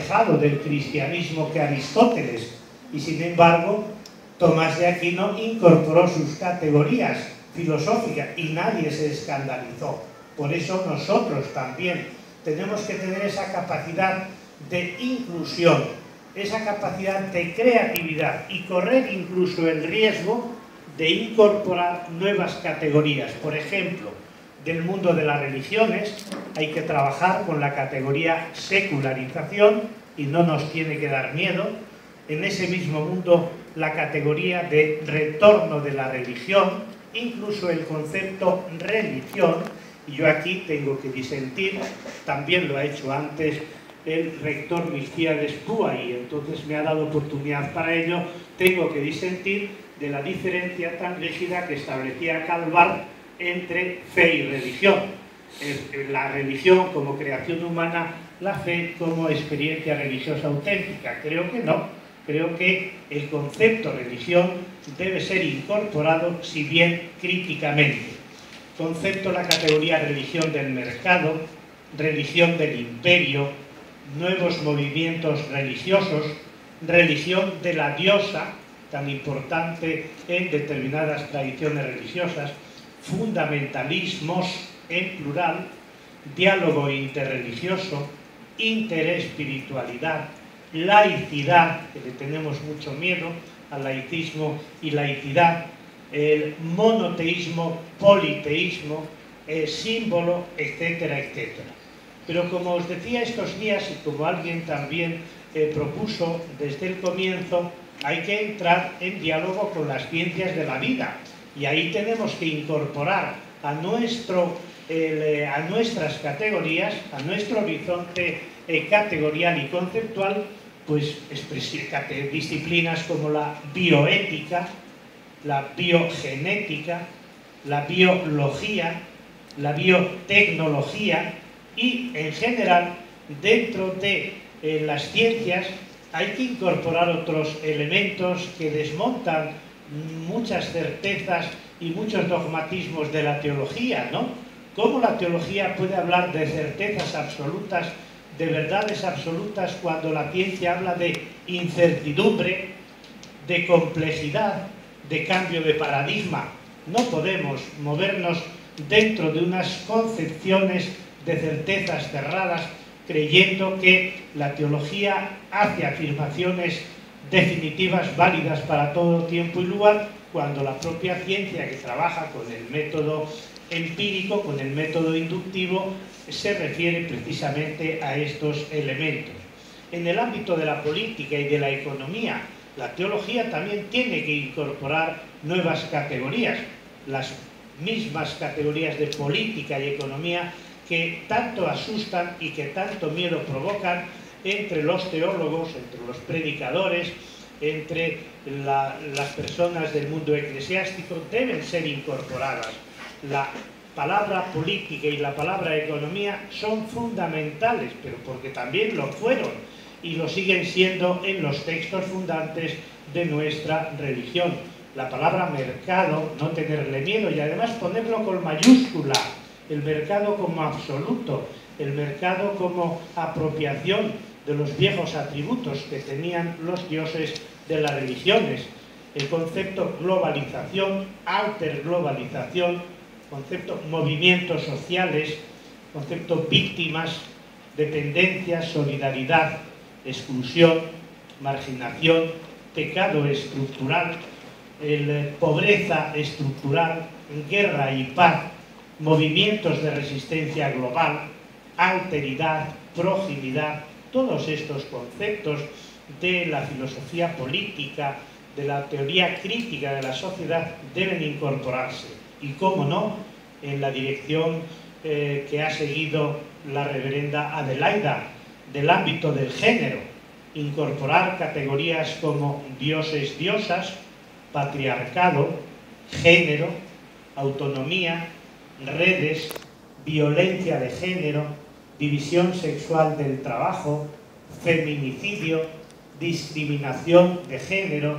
alejado del cristianismo que Aristóteles, y sin embargo Tomás de Aquino incorporó sus categorías filosóficas y nadie se escandalizó. Por eso nosotros también tenemos que tener esa capacidad de inclusión, esa capacidad de creatividad y correr incluso el riesgo de incorporar nuevas categorías. Por ejemplo, del mundo de las religiones hay que trabajar con la categoría secularización y no nos tiene que dar miedo. En ese mismo mundo la categoría de retorno de la religión, incluso el concepto religión, y yo aquí tengo que disentir, también lo ha hecho antes el rector Milcíades Púa y entonces me ha dado oportunidad para ello, tengo que disentir de la diferencia tan rígida que establecía Calvar entre fe y religión. La religión como creación humana, la fe como experiencia religiosa auténtica. Creo que no. Creo que el concepto religión debe ser incorporado, si bien críticamente. Concepto la categoría religión del mercado, religión del imperio, nuevos movimientos religiosos, religión de la diosa, tan importante en determinadas tradiciones religiosas, fundamentalismos en plural, diálogo interreligioso, interespiritualidad, laicidad, que le tenemos mucho miedo al laicismo y laicidad, el monoteísmo, politeísmo, símbolo, etcétera, etcétera. Pero como os decía estos días y como alguien también propuso desde el comienzo, hay que entrar en diálogo con las ciencias de la vida y ahí tenemos que incorporar a nuestras categorías, a nuestro horizonte categorial y conceptual, pues disciplinas como la bioética, la biogenética, la biología, la biotecnología y, en general, dentro de las ciencias hay que incorporar otros elementos que desmontan muchas certezas y muchos dogmatismos de la teología, ¿no? ¿Cómo la teología puede hablar de certezas absolutas, de verdades absolutas, cuando la ciencia habla de incertidumbre, de complejidad, de cambio de paradigma? No podemos movernos dentro de unas concepciones de certezas cerradas creyendo que la teología hace afirmaciones definitivas válidas para todo tiempo y lugar, cuando la propia ciencia, que trabaja con el método empírico, con el método inductivo, se refiere precisamente a estos elementos. En el ámbito de la política y de la economía, la teología también tiene que incorporar nuevas categorías, las mismas categorías de política y economía que tanto asustan y que tanto miedo provocan entre los teólogos, entre los predicadores, entre las personas del mundo eclesiástico, deben ser incorporadas. La palabra política y la palabra economía son fundamentales, pero porque también lo fueron y lo siguen siendo en los textos fundantes de nuestra religión. La palabra mercado, no tenerle miedo y además ponerlo con mayúscula, el mercado como absoluto, el mercado como apropiación de los viejos atributos que tenían los dioses de las religiones, el concepto globalización, alterglobalización, concepto movimientos sociales, concepto víctimas, dependencia, solidaridad, exclusión, marginación, pecado estructural, pobreza estructural, guerra y paz, movimientos de resistencia global, alteridad, proximidad, todos estos conceptos de la filosofía política, de la teoría crítica de la sociedad deben incorporarse. Y cómo no, en la dirección que ha seguido la reverenda Adelaida del ámbito del género, incorporar categorías como dioses, diosas, patriarcado, género, autonomía, redes, violencia de género, división sexual del trabajo, feminicidio, discriminación de género,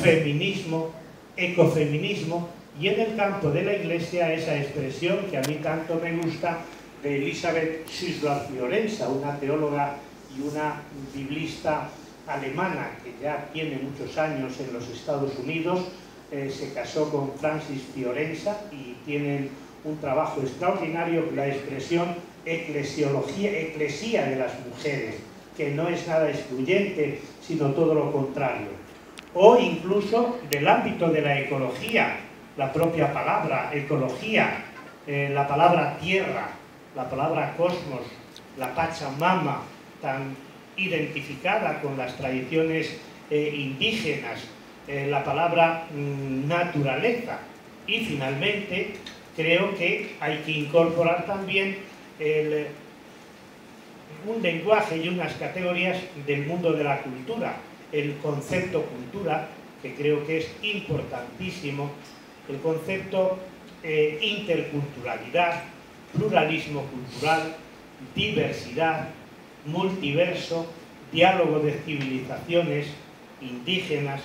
feminismo, ecofeminismo, y en el campo de la Iglesia esa expresión que a mí tanto me gusta de Elizabeth Shuswap Fiorenza, una teóloga y una biblista alemana que ya tiene muchos años en los Estados Unidos, se casó con Francis Fiorenza y tienen un trabajo extraordinario, la expresión eclesía de las mujeres, que no es nada excluyente, sino todo lo contrario. O incluso del ámbito de la ecología, la propia palabra ecología, la palabra tierra, la palabra cosmos, la Pachamama, tan identificada con las tradiciones indígenas, la palabra naturaleza. Y finalmente creo que hay que incorporar también un lenguaje y unas categorías del mundo de la cultura, el concepto cultura, que creo que es importantísimo, el concepto interculturalidad, pluralismo cultural, diversidad, multiverso, diálogo de civilizaciones, indígenas,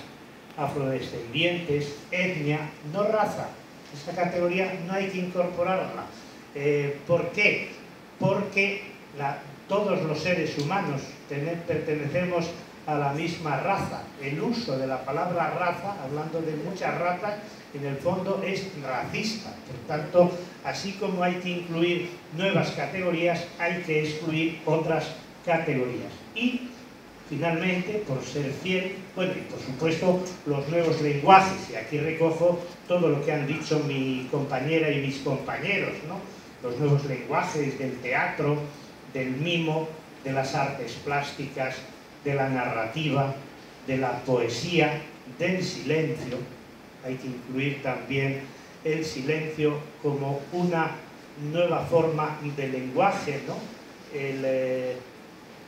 afrodescendientes, etnia, no raza. Esta categoría no hay que incorporarla. ¿Por qué? Porque todos los seres humanos pertenecemos a la misma raza. El uso de la palabra raza, hablando de muchas razas, en el fondo es racista. Por tanto, así como hay que incluir nuevas categorías, hay que excluir otras categorías. Y, finalmente, por ser fiel, bueno, y por supuesto, los nuevos lenguajes, y aquí recojo todo lo que han dicho mi compañera y mis compañeros, ¿no? Los nuevos lenguajes del teatro, del mimo, de las artes plásticas, de la narrativa, de la poesía, del silencio. Hay que incluir también el silencio como una nueva forma de lenguaje, ¿no?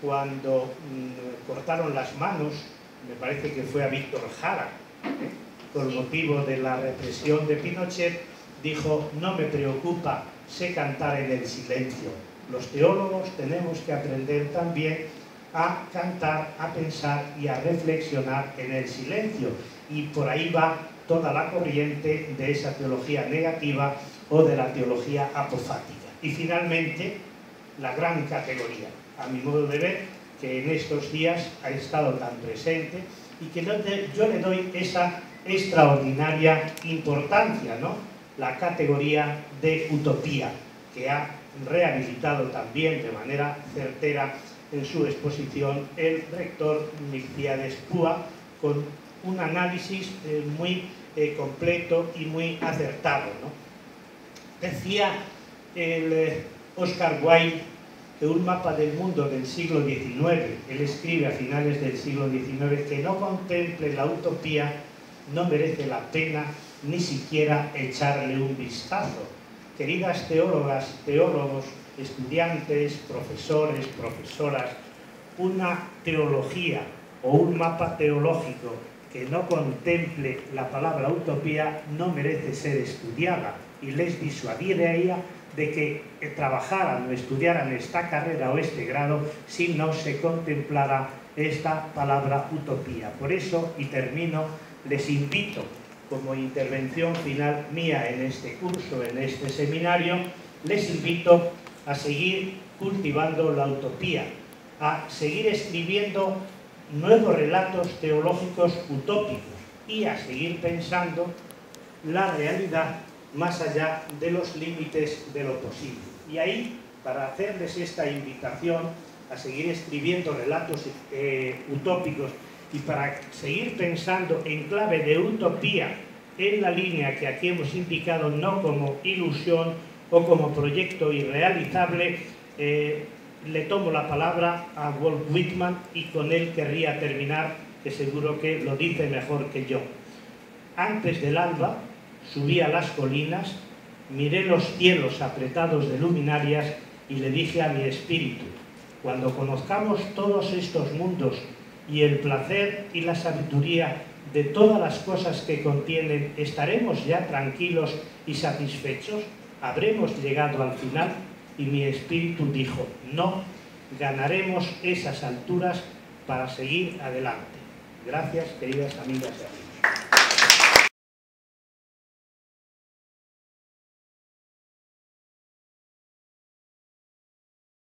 Cuando cortaron las manos, me parece que fue a Víctor Jara, por motivo de la represión de Pinochet, dijo: no me preocupa, sé cantar en el silencio. Los teólogos tenemos que aprender también a cantar, a pensar y a reflexionar en el silencio. Y por ahí va toda la corriente de esa teología negativa o de la teología apofática. Y finalmente, la gran categoría, a mi modo de ver, que en estos días ha estado tan presente y que yo le doy esa extraordinaria importancia, ¿no? La categoría de utopía, que ha rehabilitado también de manera certera en su exposición el rector Milcíades Púa, con un análisis muy completo y muy acertado, ¿no? Decía Oscar Wilde que un mapa del mundo del siglo XIX, él escribe a finales del siglo XIX, que no contemple la utopía no merece la pena ni siquiera echarle un vistazo. Queridas teólogas, teólogos, estudiantes, profesores, profesoras, una teología o un mapa teológico que no contemple la palabra utopía no merece ser estudiada, y les disuadiría de que trabajaran o estudiaran esta carrera o este grado si no se contemplara esta palabra utopía. Por eso, y termino, les invito, como intervención final mía en este curso, en este seminario, les invito a seguir cultivando la utopía, a seguir escribiendo nuevos relatos teológicos utópicos y a seguir pensando la realidad más allá de los límites de lo posible. Y ahí, para hacerles esta invitación a seguir escribiendo relatos utópicos y para seguir pensando en clave de utopía en la línea que aquí hemos indicado, no como ilusión o como proyecto irrealizable, le tomo la palabra a Walt Whitman y con él querría terminar, que seguro que lo dice mejor que yo. Antes del alba subí a las colinas, miré los cielos apretados de luminarias y le dije a mi espíritu: cuando conozcamos todos estos mundos y el placer y la sabiduría de todas las cosas que contienen, ¿estaremos ya tranquilos y satisfechos? ¿Habremos llegado al final? Y mi espíritu dijo: no, ganaremos esas alturas para seguir adelante. Gracias, queridas amigas y amigos.